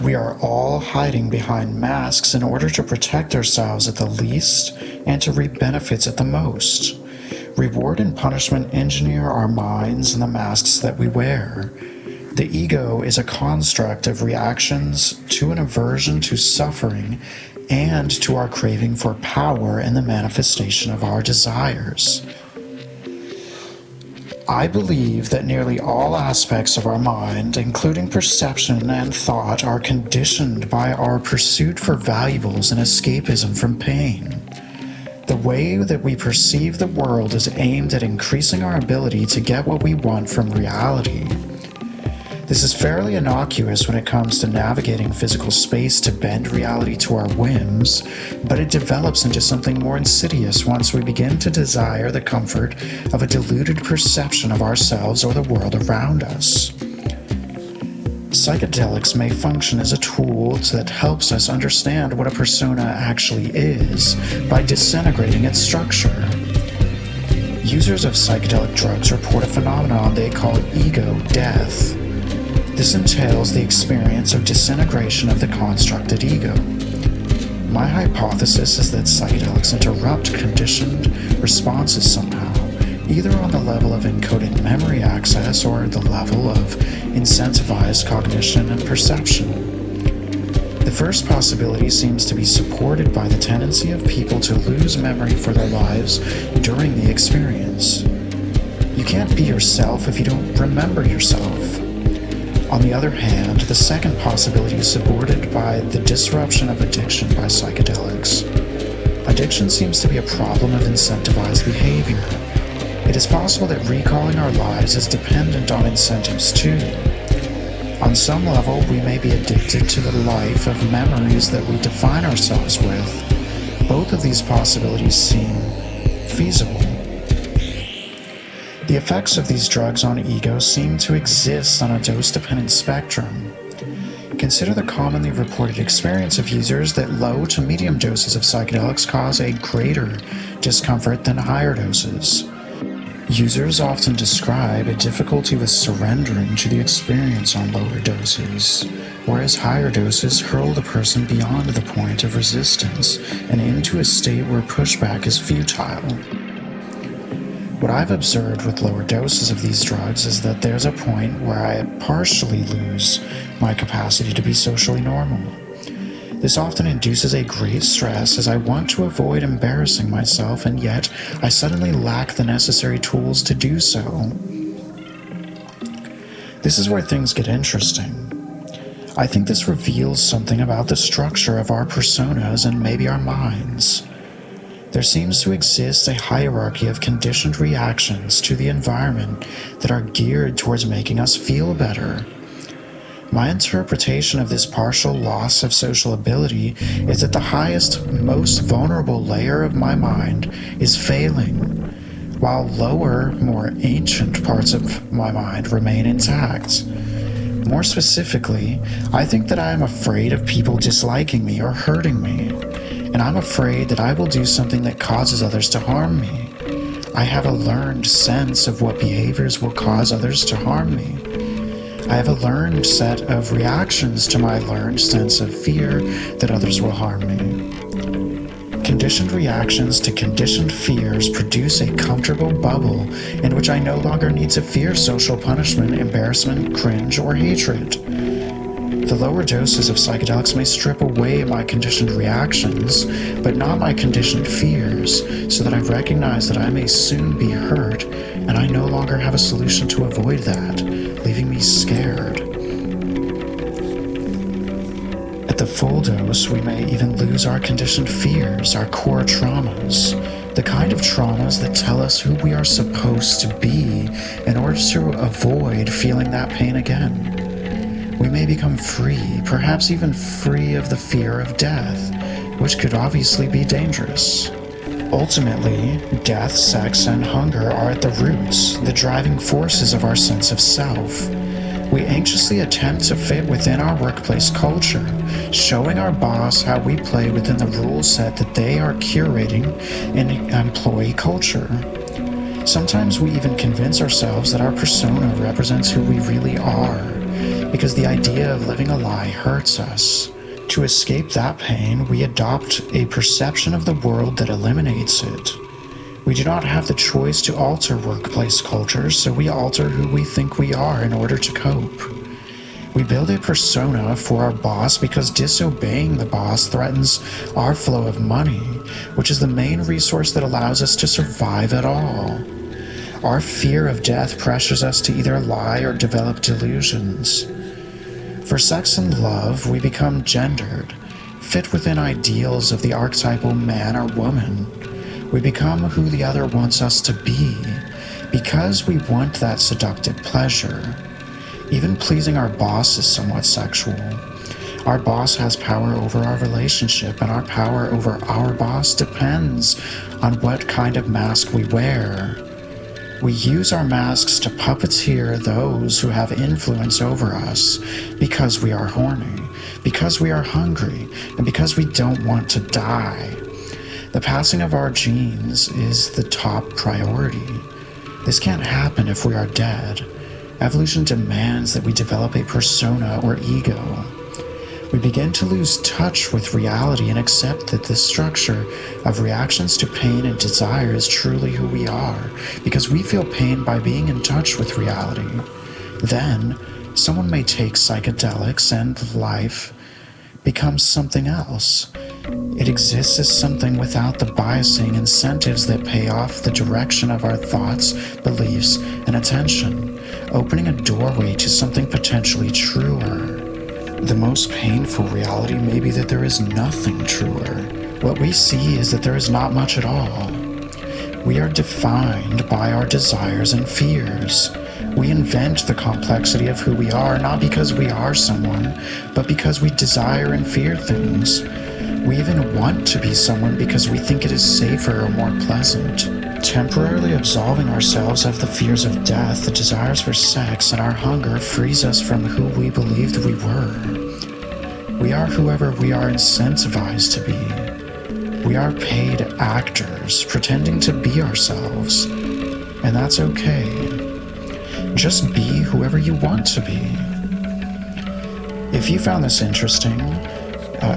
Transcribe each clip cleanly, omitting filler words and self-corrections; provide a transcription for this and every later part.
We are all hiding behind masks in order to protect ourselves at the least and to reap benefits at the most. Reward and punishment engineer our minds and the masks that we wear. The ego is a construct of reactions to an aversion to suffering and to our craving for power and the manifestation of our desires. I believe that nearly all aspects of our mind, including perception and thought, are conditioned by our pursuit for valuables and escapism from pain. The way that we perceive the world is aimed at increasing our ability to get what we want from reality. This is fairly innocuous when it comes to navigating physical space to bend reality to our whims, but it develops into something more insidious once we begin to desire the comfort of a diluted perception of ourselves or the world around us. Psychedelics may function as a tool that helps us understand what a persona actually is by disintegrating its structure. Users of psychedelic drugs report a phenomenon they call ego death. This entails the experience of disintegration of the constructed ego. My hypothesis is that psychedelics interrupt conditioned responses somehow, either on the level of encoded memory access or the level of incentivized cognition and perception. The first possibility seems to be supported by the tendency of people to lose memory for their lives during the experience. You can't be yourself if you don't remember yourself. On the other hand, the second possibility is supported by the disruption of addiction by psychedelics. Addiction seems to be a problem of incentivized behavior. It is possible that recalling our lives is dependent on incentives too. On some level, we may be addicted to the life of memories that we define ourselves with. Both of these possibilities seem feasible. The effects of these drugs on ego seem to exist on a dose-dependent spectrum. Consider the commonly reported experience of users that low to medium doses of psychedelics cause a greater discomfort than higher doses. Users often describe a difficulty with surrendering to the experience on lower doses, whereas higher doses hurl the person beyond the point of resistance and into a state where pushback is futile. What I've observed with lower doses of these drugs is that there's a point where I partially lose my capacity to be socially normal. This often induces a great stress as I want to avoid embarrassing myself, and yet I suddenly lack the necessary tools to do so. This is where things get interesting. I think this reveals something about the structure of our personas and maybe our minds. There seems to exist a hierarchy of conditioned reactions to the environment that are geared towards making us feel better. My interpretation of this partial loss of social ability is that the highest, most vulnerable layer of my mind is failing, while lower, more ancient parts of my mind remain intact. More specifically, I think that I am afraid of people disliking me or hurting me, and I'm afraid that I will do something that causes others to harm me. I have a learned sense of what behaviors will cause others to harm me. I have a learned set of reactions to my learned sense of fear that others will harm me. Conditioned reactions to conditioned fears produce a comfortable bubble in which I no longer need to fear social punishment, embarrassment, cringe, or hatred. The lower doses of psychedelics may strip away my conditioned reactions, but not my conditioned fears, so that I recognize that I may soon be hurt, and I no longer have a solution to avoid that, leaving me scared. At the full dose, we may even lose our conditioned fears, our core traumas, the kind of traumas that tell us who we are supposed to be in order to avoid feeling that pain again. We may become free, perhaps even free of the fear of death, which could obviously be dangerous. Ultimately, death, sex, and hunger are at the roots, the driving forces of our sense of self. We anxiously attempt to fit within our workplace culture, showing our boss how we play within the rule set that they are curating in employee culture. Sometimes we even convince ourselves that our persona represents who we really are, because the idea of living a lie hurts us. To escape that pain, we adopt a perception of the world that eliminates it. We do not have the choice to alter workplace cultures, so we alter who we think we are in order to cope. We build a persona for our boss because disobeying the boss threatens our flow of money, which is the main resource that allows us to survive at all. Our fear of death pressures us to either lie or develop delusions. For sex and love, we become gendered, fit within ideals of the archetypal man or woman. We become who the other wants us to be, because we want that seductive pleasure. Even pleasing our boss is somewhat sexual. Our boss has power over our relationship, and our power over our boss depends on what kind of mask we wear. We use our masks to puppeteer those who have influence over us because we are horny, because we are hungry, and because we don't want to die. The passing of our genes is the top priority. This can't happen if we are dead. Evolution demands that we develop a persona or ego. We begin to lose touch with reality and accept that this structure of reactions to pain and desire is truly who we are, because we feel pain by being in touch with reality. Then, someone may take psychedelics and life becomes something else. It exists as something without the biasing incentives that pay off the direction of our thoughts, beliefs, and attention, opening a doorway to something potentially truer. The most painful reality may be that there is nothing truer. What we see is that there is not much at all. We are defined by our desires and fears. We invent the complexity of who we are, not because we are someone, but because we desire and fear things. We even want to be someone because we think it is safer or more pleasant. Temporarily absolving ourselves of the fears of death, the desires for sex, and our hunger frees us from who we believed we were. We are whoever we are incentivized to be. We are paid actors pretending to be ourselves, and that's okay. Just be whoever you want to be. If you found this interesting,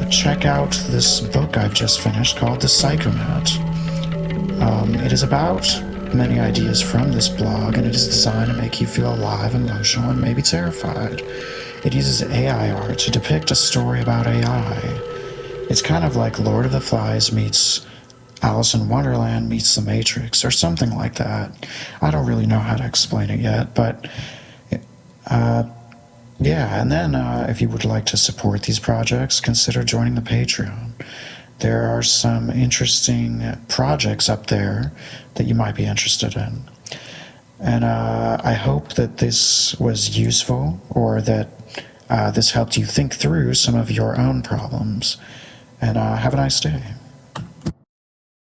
check out this book I've just finished called The Psychonet. It is about many ideas from this blog, and it is designed to make you feel alive, emotional, and maybe terrified. It uses AI art to depict a story about AI. It's kind of like Lord of the Flies meets Alice in Wonderland meets The Matrix, or something like that. I don't really know how to explain it yet, but yeah, and then if you would like to support these projects, consider joining the Patreon. There are some interesting projects up there that you might be interested in. And I hope that this was useful, or that this helped you think through some of your own problems. And have a nice day.